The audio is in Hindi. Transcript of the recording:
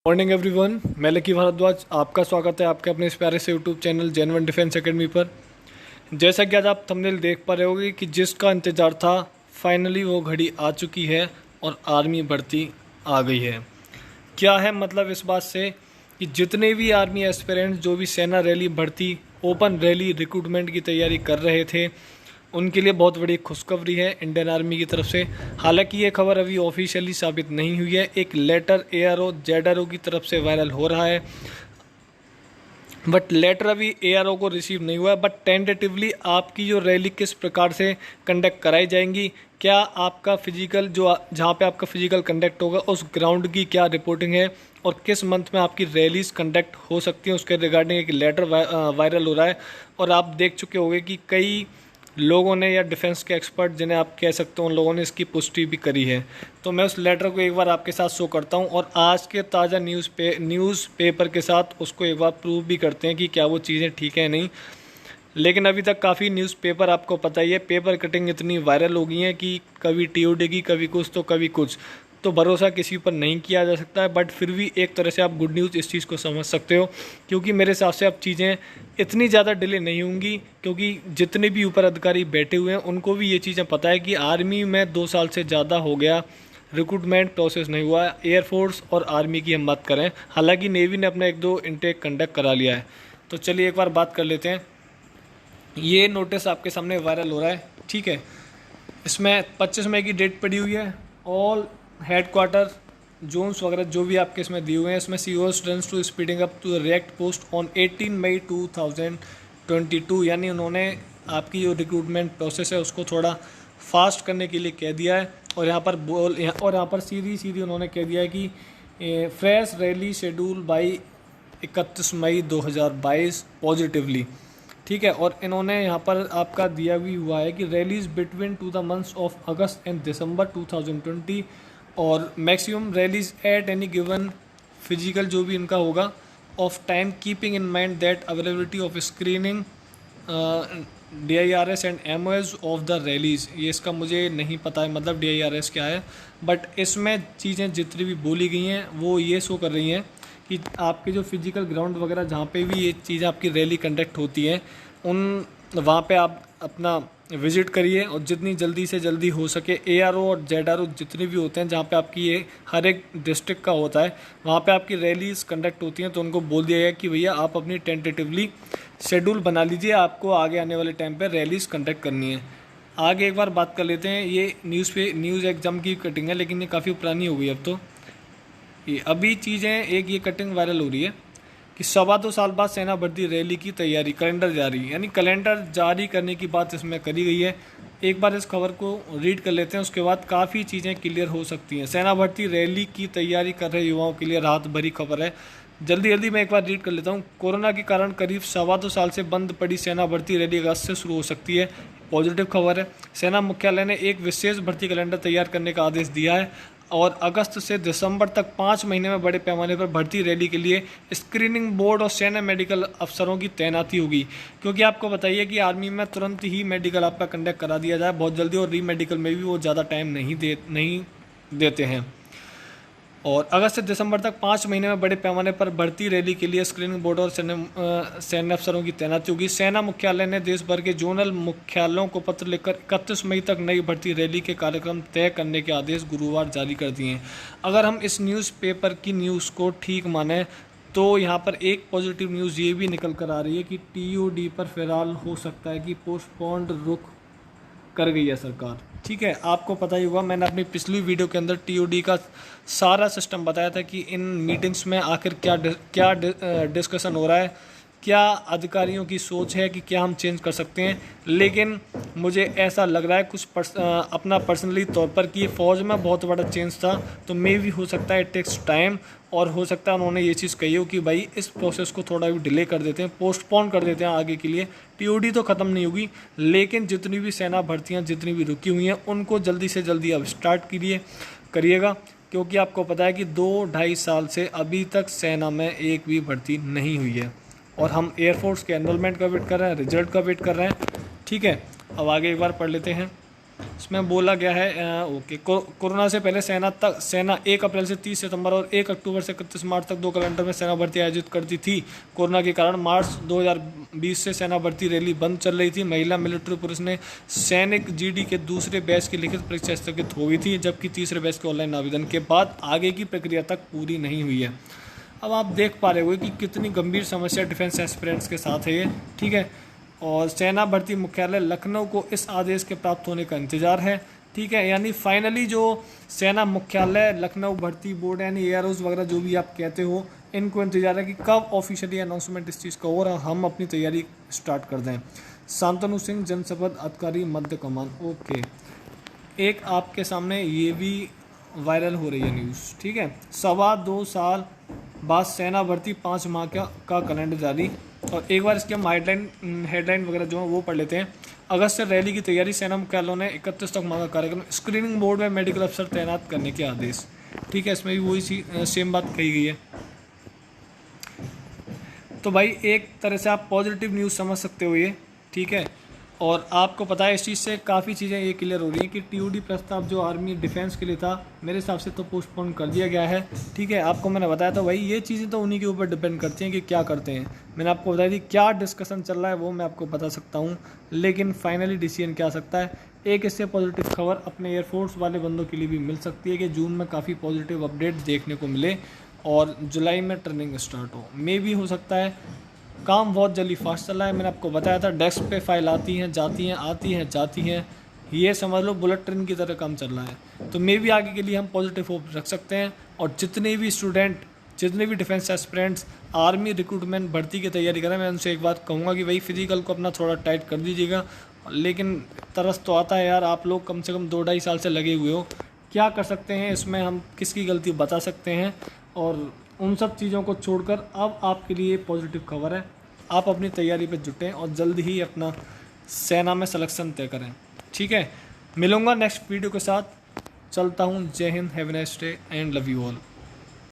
मॉर्निंग एवरीवन, मैं लकी भारद्वाज। आपका स्वागत है आपके अपने इस प्यारे से YouTube channel genuine defence academy पर। जैसा कि आज आप थंबनेल देख पा रहे होगे कि जिसका इंतज़ार था फाइनली वो घड़ी आ चुकी है और आर्मी भर्ती आ गई है। क्या है मतलब इस बात से कि जितने भी आर्मी एस्पिरेंट्स जो भी सेना रैली भर्ती ओपन रैली रिक्रूटमेंट की तैयारी कर रहे थे उनके लिए बहुत बड़ी खुशखबरी है इंडियन आर्मी की तरफ से। हालांकि ये खबर अभी ऑफिशियली साबित नहीं हुई है, एक लेटर एआरओ जेडआरओ की तरफ से वायरल हो रहा है, बट लेटर अभी एआरओ को रिसीव नहीं हुआ है। बट टेंटेटिवली आपकी जो रैली किस प्रकार से कंडक्ट कराई जाएंगी, क्या आपका फिजिकल जो जहाँ पे आपका फिजिकल कंडक्ट होगा उस ग्राउंड की क्या रिपोर्टिंग है और किस मंथ में आपकी रैलीज कंडक्ट हो सकती हैं, उसके रिगार्डिंग एक लेटर वायरल हो रहा है। और आप देख चुके होंगे कि कई लोगों ने या डिफेंस के एक्सपर्ट जिन्हें आप कह सकते हो उन लोगों ने इसकी पुष्टि भी करी है। तो मैं उस लेटर को एक बार आपके साथ शो करता हूं और आज के ताज़ा न्यूज़ पेपर के साथ उसको एक बार प्रूव भी करते हैं कि क्या वो चीज़ें ठीक है नहीं। लेकिन अभी तक काफ़ी न्यूज़पेपर आपको पता ही है, पेपर कटिंग इतनी वायरल हो गई है कि कभी टीओडी की, कभी कुछ तो कभी कुछ, तो भरोसा किसी पर नहीं किया जा सकता है। बट फिर भी एक तरह से आप गुड न्यूज़ इस चीज़ को समझ सकते हो, क्योंकि मेरे हिसाब से अब चीज़ें इतनी ज़्यादा डिले नहीं होंगी, क्योंकि जितने भी ऊपर अधिकारी बैठे हुए हैं उनको भी ये चीज़ें पता है कि आर्मी में 2 साल से ज़्यादा हो गया, रिक्रूटमेंट प्रोसेस नहीं हुआ है। एयरफोर्स और आर्मी की हम बात करें, हालांकि नेवी ने अपना 1-2 इनटेक कंडक्ट करा लिया है। तो चलिए एक बार बात कर लेते हैं। ये नोटिस आपके सामने वायरल हो रहा है, ठीक है। इसमें 25 मई की डेट पड़ी हुई है। ऑल हेडक्वार्टर जोन्स वगैरह जो भी आपके इसमें दिए हुए हैं, इसमें CO students to speeding up to react post on 18 मई 2022, यानी उन्होंने आपकी जो रिक्रूटमेंट प्रोसेस है उसको थोड़ा फास्ट करने के लिए कह दिया है। और यहाँ पर सीधी उन्होंने कह दिया है कि फ्रेश रैली शेड्यूल बाई 31 मई 2022 पॉजिटिवली, ठीक है। और इन्होंने यहाँ पर आपका दिया भी हुआ है कि rallies between two the months of August and December 2020 और maximum rallies at any given physical जो भी इनका होगा of time, keeping in mind that availability of screening DIRS and MOS of the rallies. ये इसका मुझे नहीं पता है मतलब DIRS क्या है, बट इसमें चीज़ें जितनी भी बोली गई हैं वो ये शो कर रही हैं कि आपके जो फिजिकल ग्राउंड वगैरह जहाँ पे भी ये चीज़ें आपकी रैली कंडक्ट होती हैं उन वहाँ पे आप अपना विजिट करिए और जितनी जल्दी से जल्दी हो सके ARO और ZRO जितने भी होते हैं जहाँ पे आपकी ये हर एक डिस्ट्रिक्ट का होता है वहाँ पे आपकी रैलीज कंडक्ट होती हैं, तो उनको बोल दिया गया कि भैया आप अपनी टेंटेटिवली शेड्यूल बना लीजिए, आपको आगे आने वाले टाइम पर रैलीज कंडक्ट करनी है। आगे एक बार बात कर लेते हैं। ये न्यूज़ एग्जाम की कटिंग है, लेकिन ये काफ़ी पुरानी हो गई अब तो। ये अभी चीज़ें एक ये कटिंग वायरल हो रही है कि 2.25 साल बाद सेना भर्ती रैली की तैयारी, कैलेंडर जारी, यानी कैलेंडर जारी करने की बात इसमें करी गई है। एक बार इस खबर को रीड कर लेते हैं, उसके बाद काफ़ी चीज़ें क्लियर हो सकती हैं। सेना भर्ती रैली की तैयारी कर रहे युवाओं के लिए राहत भरी खबर है। जल्दी मैं एक बार रीड कर लेता हूँ। कोरोना के कारण करीब 2.25 साल से बंद पड़ी सेना भर्ती रैली अगस्त से शुरू हो सकती है, पॉजिटिव खबर है। सेना मुख्यालय ने एक विशेष भर्ती कैलेंडर तैयार करने का आदेश दिया है और अगस्त से दिसंबर तक 5 महीने में बड़े पैमाने पर भर्ती रैली के लिए स्क्रीनिंग बोर्ड और सेना मेडिकल अफसरों की तैनाती होगी, क्योंकि आपको बताइए कि आर्मी में तुरंत ही मेडिकल आपका कंडक्ट करा दिया जाए बहुत जल्दी, और री मेडिकल में भी वो ज़्यादा टाइम नहीं देते हैं। और अगस्त से दिसंबर तक 5 महीने में बड़े पैमाने पर भर्ती रैली के लिए स्क्रीनिंग बोर्ड और सैन्य अफसरों की तैनाती होगी। सेना मुख्यालय ने देश भर के जोनल मुख्यालयों को पत्र लिखकर 31 मई तक नई भर्ती रैली के कार्यक्रम तय करने के आदेश गुरुवार जारी कर दिए हैं। अगर हम इस न्यूज़पेपर की न्यूज़ को ठीक माने तो यहाँ पर एक पॉजिटिव न्यूज़ ये भी निकल कर आ रही है कि TOD पर फिलहाल हो सकता है कि पोस्टपोन्ड रुख कर गई है सरकार, ठीक है। आपको पता ही होगा, मैंने अपनी पिछली वीडियो के अंदर TOD का सारा सिस्टम बताया था कि इन मीटिंग्स में आखिर क्या डिस्कशन हो रहा है, क्या अधिकारियों की सोच है कि क्या हम चेंज कर सकते हैं। लेकिन मुझे ऐसा लग रहा है अपना पर्सनली तौर पर कि फ़ौज में बहुत बड़ा चेंज था, तो मे भी हो सकता है इट टेक्स टाइम, और हो सकता है उन्होंने ये चीज़ कही हो कि भाई इस प्रोसेस को थोड़ा भी डिले कर देते हैं, पोस्टपोन कर देते हैं आगे के लिए। TOD तो ख़त्म नहीं होगी, लेकिन जितनी भी सेना भर्तियाँ जितनी भी रुकी हुई हैं उनको जल्दी से जल्दी अब स्टार्ट करिएगा, क्योंकि आपको पता है कि 2-2.5 साल से अभी तक सेना में एक भी भर्ती नहीं हुई है और हम एयरफोर्स के एनरोलमेंट का वेट कर रहे हैं, रिजल्ट का वेट कर रहे हैं, ठीक है। अब आगे एक बार पढ़ लेते हैं। इसमें बोला गया है ओके, कोरोना से पहले सेना 1 अप्रैल से 30 सितंबर और 1 अक्टूबर से 31 मार्च तक 2 कैलेंडर में सेना भर्ती आयोजित करती थी। कोरोना के कारण मार्च 2020 से सेना भर्ती रैली बंद चल रही थी। महिला मिलिट्री पुलिस ने सैनिक जीडी के दूसरे बैच की लिखित परीक्षा स्थगित हो गई थी, जबकि तीसरे बैच के ऑनलाइन आवेदन के बाद आगे की प्रक्रिया तक पूरी नहीं हुई है। अब आप देख पा रहे हो कि कितनी गंभीर समस्या डिफेंस एस्पिरेंट्स के साथ है ये, ठीक है। और सेना भर्ती मुख्यालय लखनऊ को इस आदेश के प्राप्त होने का इंतजार है, ठीक है। यानी फाइनली जो सेना मुख्यालय, लखनऊ भर्ती बोर्ड यानी एआरओज वगैरह जो भी आप कहते हो, इनको इंतजार है कि कब ऑफिशियली अनाउंसमेंट इस चीज़ का हो और हम अपनी तैयारी स्टार्ट कर दें। शांतनु सिंह, जनशपथ अधिकारी, मध्य कमान। ओके, एक आपके सामने ये भी वायरल हो रही है न्यूज़, ठीक है। 2.25 साल बाद सेना भर्ती 5 माह का कैलेंडर जारी। और एक बार इसके हम हेडलाइन वगैरह जो है वो पढ़ लेते हैं। अगस्त से रैली की तैयारी, सेना मुख्यालयों ने 31 तक मांगा कार्यक्रम, स्क्रीनिंग बोर्ड में मेडिकल अफसर तैनात करने के आदेश, ठीक है। इसमें भी वही सेम बात कही गई है। तो भाई एक तरह से आप पॉजिटिव न्यूज़ समझ सकते हो ये, ठीक है। और आपको पता है इस चीज़ से काफ़ी चीज़ें ये क्लियर हो रही हैं कि टीओडी प्रस्ताव जो आर्मी डिफेंस के लिए था, मेरे हिसाब से तो पोस्टपोन कर दिया गया है, ठीक है। आपको मैंने बताया था भाई, ये चीज़ें तो उन्हीं के ऊपर डिपेंड करती हैं कि क्या करते हैं। मैंने आपको बताया थी क्या डिस्कशन चल रहा है वो मैं आपको बता सकता हूँ, लेकिन फाइनली डिसीजन क्या आ सकता है। एक इससे पॉजिटिव खबर अपने एयरफोर्स वाले बंदों के लिए भी मिल सकती है कि जून में काफ़ी पॉजिटिव अपडेट देखने को मिले और जुलाई में ट्रेनिंग स्टार्ट हो। मे भी हो सकता है। काम बहुत जल्दी फास्ट चल रहा है। मैंने आपको बताया था डेस्क पे फाइल आती हैं जाती हैं, आती हैं जाती हैं, ये समझ लो बुलेट ट्रेन की तरह काम चल रहा है। तो मे भी आगे के लिए हम पॉजिटिव होप रख सकते हैं। और जितने भी स्टूडेंट, जितने भी डिफेंस एस्पिरेंट्स आर्मी रिक्रूटमेंट भर्ती की तैयारी करें, मैं उनसे एक बात कहूँगा कि भाई फिजिकल को अपना थोड़ा टाइट कर दीजिएगा। लेकिन तरस तो आता है यार, आप लोग कम से कम 2-2.5 साल से लगे हुए हो, क्या कर सकते हैं इसमें, हम किसकी गलती बता सकते हैं। और उन सब चीज़ों को छोड़कर अब आपके लिए पॉजिटिव खबर है, आप अपनी तैयारी पे जुटें और जल्द ही अपना सेना में सिलेक्शन तय करें, ठीक है। मिलूंगा नेक्स्ट वीडियो के साथ, चलता हूँ। जय Hind, have a nice day and love you all.